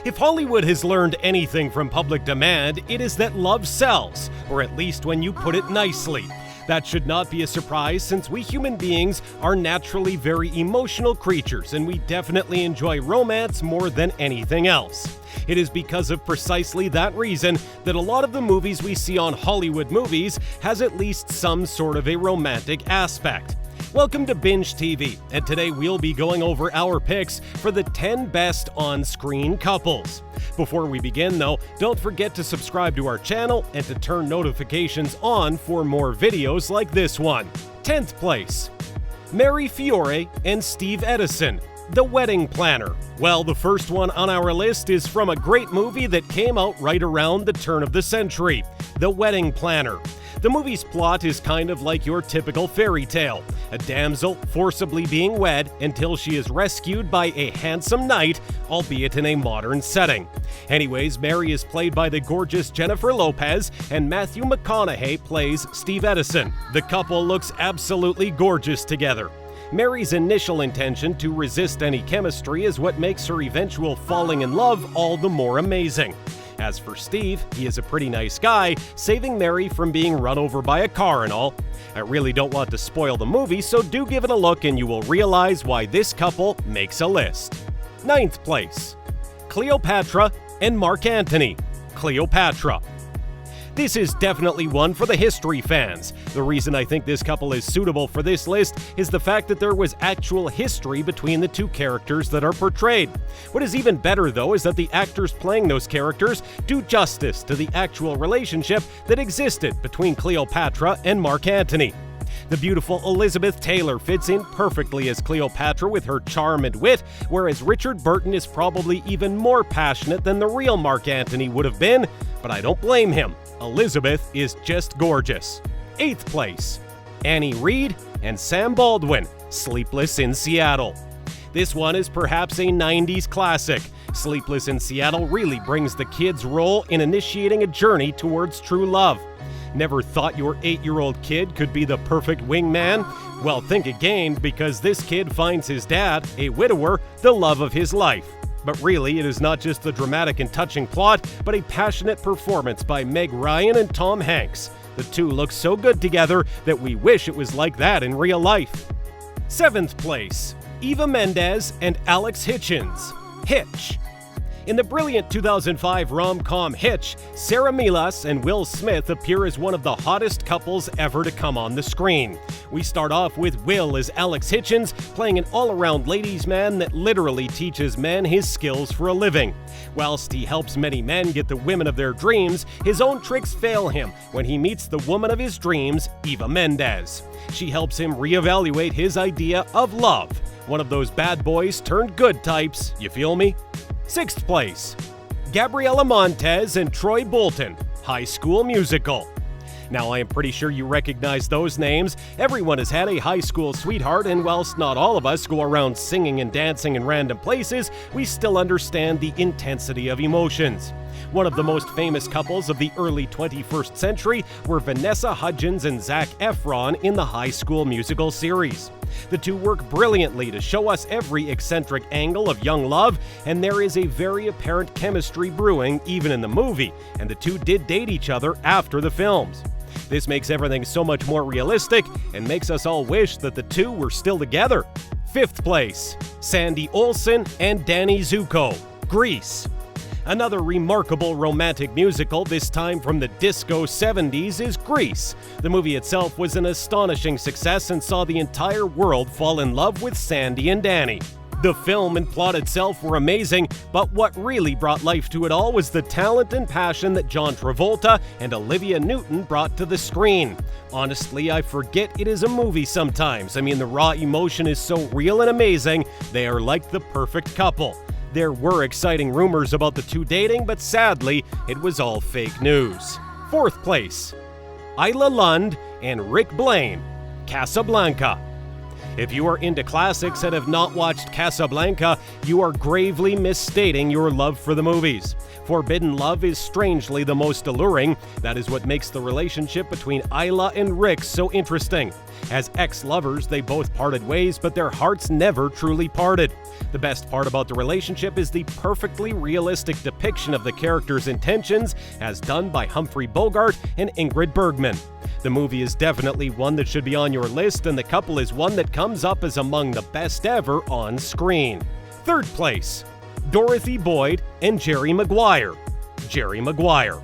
If Hollywood has learned anything from public demand, it is that love sells, or at least when you put it nicely. That should not be a surprise since we human beings are naturally very emotional creatures and we definitely enjoy romance more than anything else. It is because of precisely that reason that a lot of the movies we see on Hollywood movies has at least some sort of a romantic aspect. Welcome to Binge TV, and today we'll be going over our picks for the 10 best on-screen couples. Before we begin though, don't forget to subscribe to our channel and to turn notifications on for more videos like this one. 10th place, Mary Fiore and Steve Edison, The Wedding Planner. Well, the first one on our list is from a great movie that came out right around the turn of the century, The Wedding Planner. The movie's plot is kind of like your typical fairy tale. A damsel forcibly being wed until she is rescued by a handsome knight, albeit in a modern setting. Anyways, Mary is played by the gorgeous Jennifer Lopez, and Matthew McConaughey plays Steve Edison. The couple looks absolutely gorgeous together. Mary's initial intention to resist any chemistry is what makes her eventual falling in love all the more amazing. As for Steve, he is a pretty nice guy, saving Mary from being run over by a car and all. I really don't want to spoil the movie, so do give it a look and you will realize why this couple makes a list. 9th place, Cleopatra and Mark Antony, Cleopatra. This is definitely one for the history fans. The reason I think this couple is suitable for this list is the fact that there was actual history between the two characters that are portrayed. What is even better though is that the actors playing those characters do justice to the actual relationship that existed between Cleopatra and Mark Antony. The beautiful Elizabeth Taylor fits in perfectly as Cleopatra with her charm and wit, whereas Richard Burton is probably even more passionate than the real Mark Antony would have been, but I don't blame him. Elizabeth is just gorgeous. 8th place, Annie Reid and Sam Baldwin, Sleepless in Seattle. This one is perhaps a 90s classic. Sleepless in Seattle really brings the kid's role in initiating a journey towards true love. Never thought your 8-year-old kid could be the perfect wingman? Well, think again, because this kid finds his dad, a widower, the love of his life. But really, it is not just the dramatic and touching plot, but a passionate performance by Meg Ryan and Tom Hanks. The two look so good together that we wish it was like that in real life. 7th place, Eva Mendes and Alex Hitchens, Hitch. In the brilliant 2005 rom-com Hitch, Sarah Milas and Will Smith appear as one of the hottest couples ever to come on the screen. We start off with Will as Alex Hitchens, playing an all-around ladies' man that literally teaches men his skills for a living. Whilst he helps many men get the women of their dreams, his own tricks fail him when he meets the woman of his dreams, Eva Mendes. She helps him reevaluate his idea of love. One of those bad boys turned good types, you feel me? 6th place, Gabriella Montez and Troy Bolton, High School Musical. Now, I am pretty sure you recognize those names. Everyone has had a high school sweetheart, and whilst not all of us go around singing and dancing in random places, we still understand the intensity of emotions. One of the most famous couples of the early 21st century were Vanessa Hudgens and Zac Efron in the High School Musical series. The two work brilliantly to show us every eccentric angle of young love, and there is a very apparent chemistry brewing even in the movie, and the two did date each other after the films. This makes everything so much more realistic and makes us all wish that the two were still together. 5th place, Sandy Olsen and Danny Zuko, Grease. Another remarkable romantic musical, this time from the disco 70s, is Grease. The movie itself was an astonishing success and saw the entire world fall in love with Sandy and Danny. The film and plot itself were amazing, but what really brought life to it all was the talent and passion that John Travolta and Olivia Newton brought to the screen. Honestly, I forget it is a movie sometimes. I mean, the raw emotion is so real and amazing, they are like the perfect couple. There were exciting rumors about the two dating, but sadly, it was all fake news. 4th place, Isla Lund and Rick Blaine, Casablanca. If you are into classics and have not watched Casablanca, you are gravely misstating your love for the movies. Forbidden love is strangely the most alluring. That is what makes the relationship between Isla and Rick so interesting. As ex-lovers, they both parted ways, but their hearts never truly parted. The best part about the relationship is the perfectly realistic depiction of the characters' intentions, as done by Humphrey Bogart and Ingrid Bergman. The movie is definitely one that should be on your list, and the couple is one that comes up as among the best ever on screen. Third place, Dorothy Boyd and Jerry Maguire. Jerry Maguire.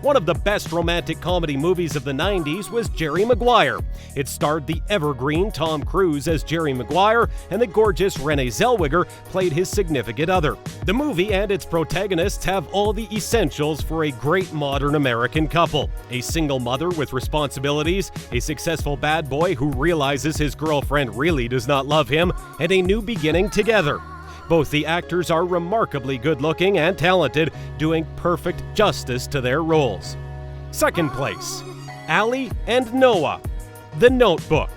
One of the best romantic comedy movies of the 90s was Jerry Maguire. It starred the evergreen Tom Cruise as Jerry Maguire, and the gorgeous Renee Zellweger played his significant other. The movie and its protagonists have all the essentials for a great modern American couple. A single mother with responsibilities, a successful bad boy who realizes his girlfriend really does not love him, and a new beginning together. Both the actors are remarkably good-looking and talented, doing perfect justice to their roles. Second place, Allie and Noah, The Notebook.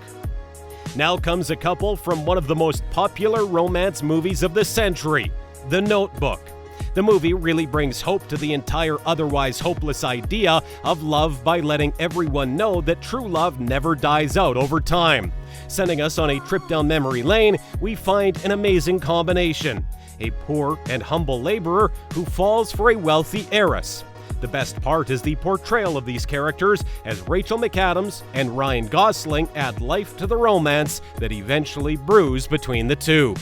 Now comes a couple from one of the most popular romance movies of the century, The Notebook. The movie really brings hope to the entire otherwise hopeless idea of love by letting everyone know that true love never dies out over time. Sending us on a trip down memory lane, we find an amazing combination. A poor and humble laborer who falls for a wealthy heiress. The best part is the portrayal of these characters, as Rachel McAdams and Ryan Gosling add life to the romance that eventually brews between the two.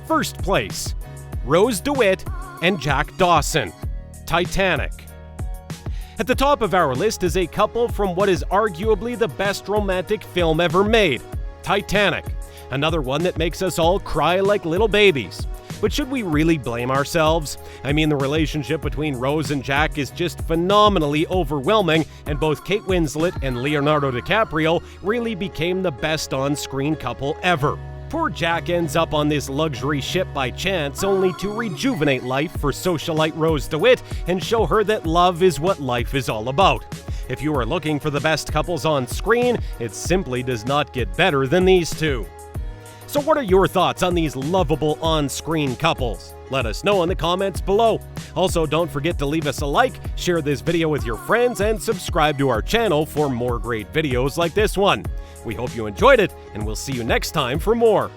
First place, Rose DeWitt and Jack Dawson, Titanic. At the top of our list is a couple from what is arguably the best romantic film ever made, Titanic. Another one that makes us all cry like little babies. But should we really blame ourselves? I mean, the relationship between Rose and Jack is just phenomenally overwhelming, and both Kate Winslet and Leonardo DiCaprio really became the best on-screen couple ever. Poor Jack ends up on this luxury ship by chance, only to rejuvenate life for socialite Rose DeWitt and show her that love is what life is all about. If you are looking for the best couples on screen, it simply does not get better than these two. So what are your thoughts on these lovable on-screen couples? Let us know in the comments below. Also, don't forget to leave us a like, share this video with your friends, and subscribe to our channel for more great videos like this one. We hope you enjoyed it, and we'll see you next time for more.